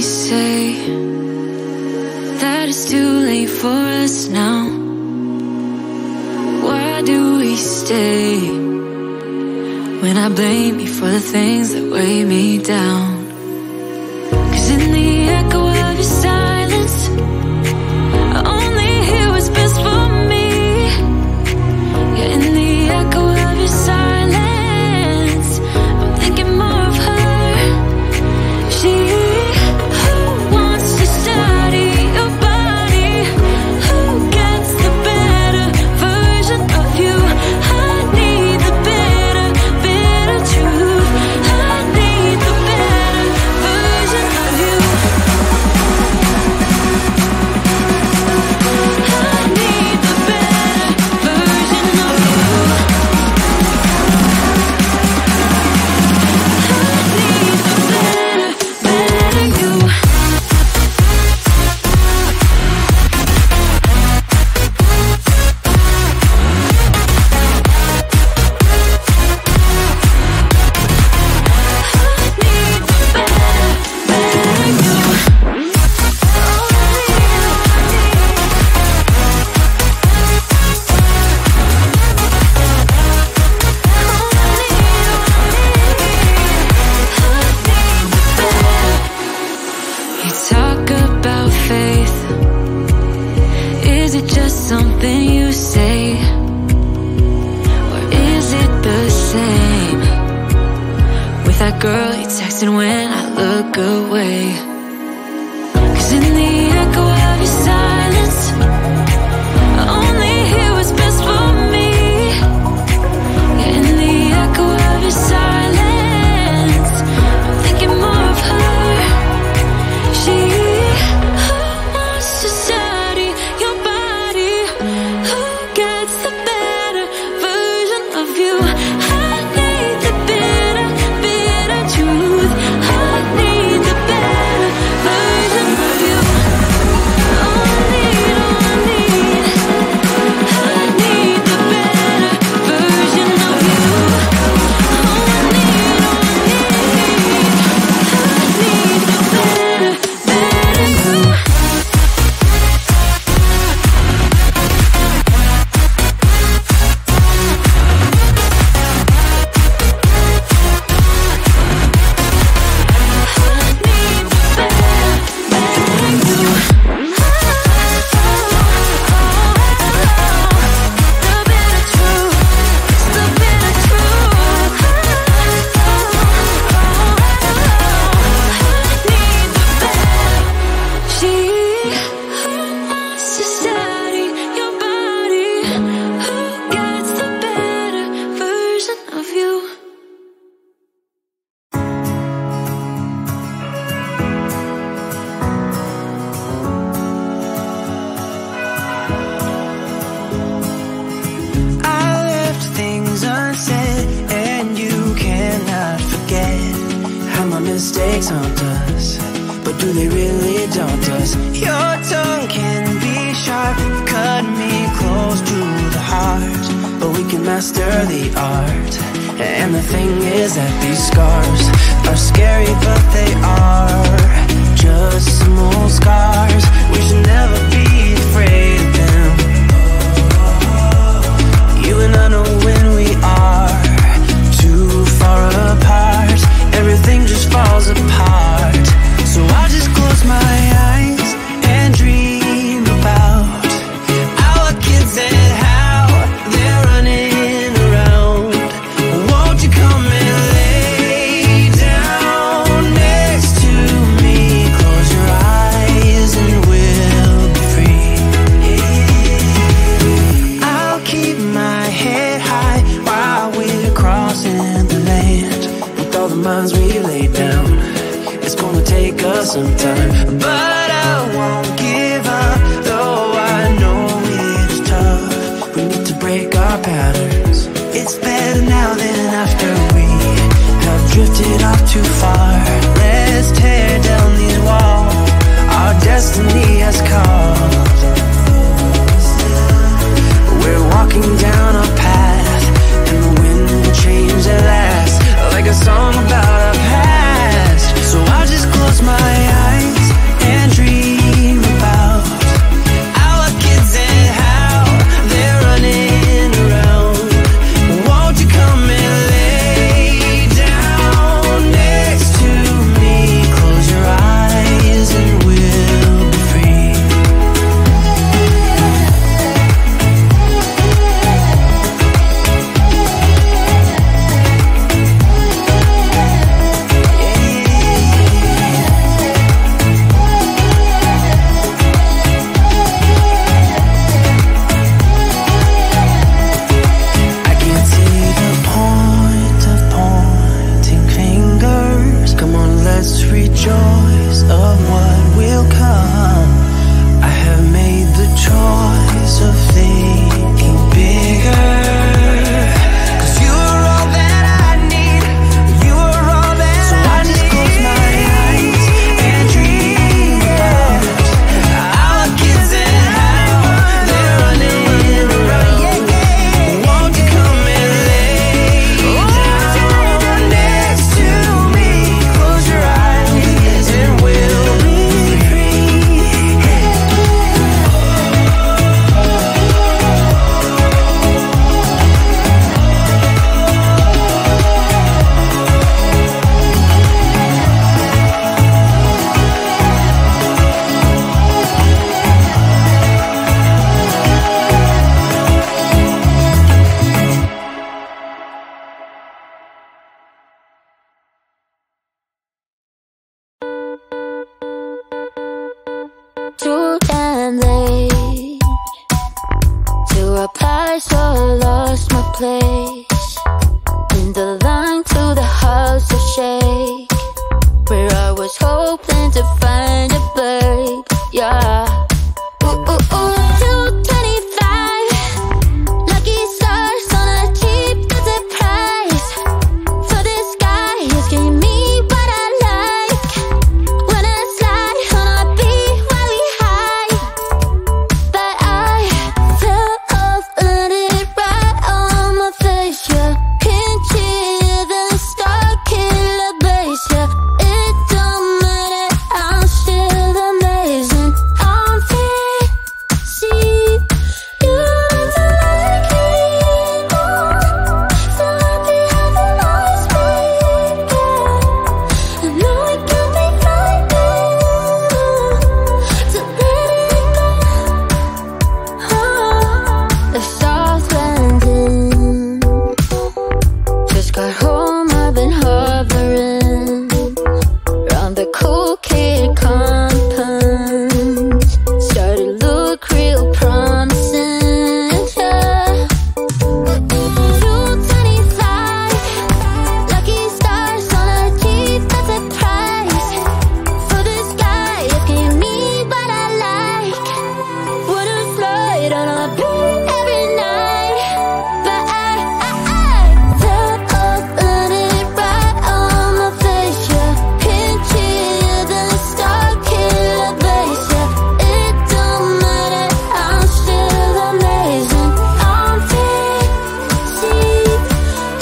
we say that it's too late for us now? Why do we stay when I blame you for the things that weigh me down? 'Cause in the echo of your silence, I only hear what's best for me. Yeah, in the echo of your silence, I'm thinking more of her. She who wants to study your body, who gets the better version of you. I need the better, better truth. I need the better version of you. I need the better version of you. You talk about faith. Is it just something you say? Or is it the same with that girl you texted when I look away? 'Cause in the echo of your silence, I only hear what's best for me. Yeah, in the echo of your silence, I'm thinking more of her. She who wants to study your body, who gets the better version of you. I need the better, better truth. I need the better version of you. All I need, all I need. I need the better version of you. All I need, all I need. I need the better, better you. I left things unsaid, and you cannot forget how my mistakes haunt us, but do they really daunt us? Your tongue can be sharp, cut me close to the heart, but we can master the art. And the thing is that these scars are scary, but they are just some old scars. We should never be afraid of them. You and I know when we are too far apart, everything just falls apart. So I just close my eyes and dream about our kids and how they're running around. Won't you come and lay down next to me? Close your eyes and we'll be free. I'll keep my head high while we're crossing the land. With all the minds we lay down, it's gonna take us some time, but I won't give up, though I know it's tough. We need to break our patterns. It's better now than after we have drifted off too far. Let's tear down these walls our destiny has called. We're walking down a path, and the wind will change at last, like a song about our past. So I just close my eyes tight, so I lost my place in the line to the house of shake, where I was hoping to find a babe. Yeah. Ooh, ooh, ooh. 225 lucky stars on a cheap visit price. For this guy who's giving me what I like. When I slide on a beat while we high, but I fell off, landed right on my face. Yeah, can't hear the star killer bass. Yeah, it don't matter, I'm still amazing. I'm fit, see you don't like me more. So happy having always been. I know it can be frightening to let it go. The south landing. Just got home, I've been hovering around the cool kid compound. Started to look real promising, yeah. 225 lucky stars on a cheap visit price. For this guy, it's giving me what I like. Wouldn't flirt on a beat every night, but I fell off, landed right on my face. Yeah, can't hear the star killer bass. Yeah, it don't matter, I'm still amazing. I'm fit, see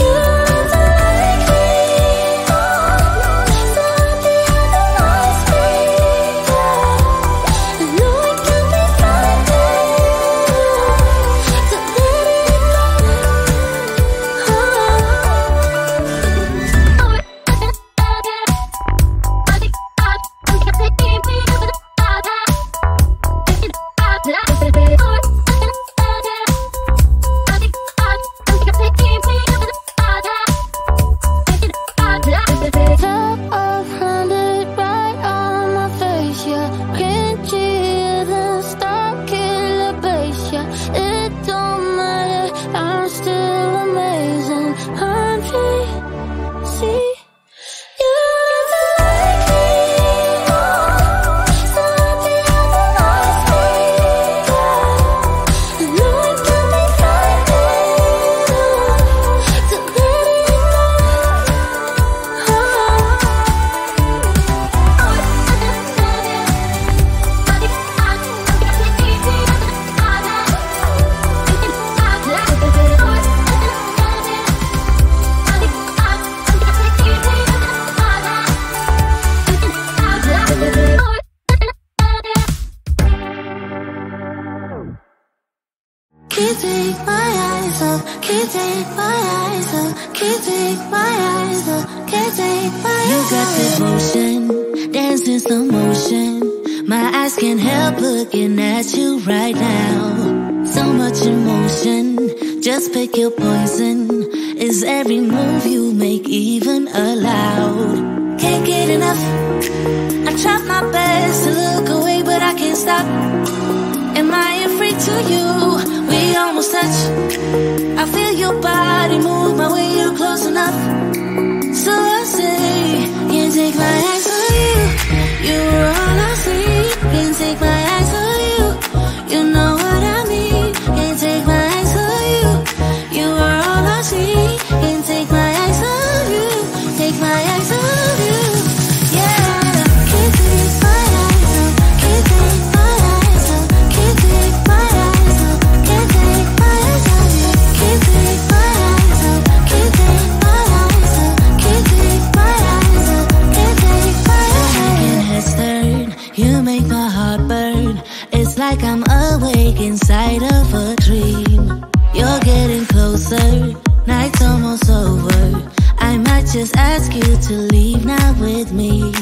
you don't like me more. So happy having always been. I know it can be frightening to let it Fell off, landed right on my face. Yeah, can't hear the star killer bass. Yeah, it don't matter, I'm still amazing. I'm free, see you don't like me more. So happy having always been. I know it can be frightening to let it go. Can't take my eyes off, can't take my eyes off, can't take my eyes off, can't take my eyes off. You got this motion, dancing slow motion. My eyes can't help looking at you right now. So much emotion, just pick your poison. Is every move you make even allowed? Can't get enough. I try my best to look away, but I can't stop. Am I a freak to you? We almost touch. I feel your body move my way, you're close enough. So I say, can't take my eyes on you. You were all I see. Can't take my eyes on you. You know what I mean. Can't take my eyes on you. You were all I see. Can't take my eyes on you. Take my eyes on you. Yeah. Can't take my eyes off. Can't take my eyes off. Can't take my eyes off. Can't take my eyes off you. Can't take my eyes off. Can't take my eyes off. Can't take my eyes off. Can't take my eyes off. Your head's turned, you make my heart burn. It's like I'm awake inside of a dream. You're getting closer, night's almost over. I might just ask you to leave now with me.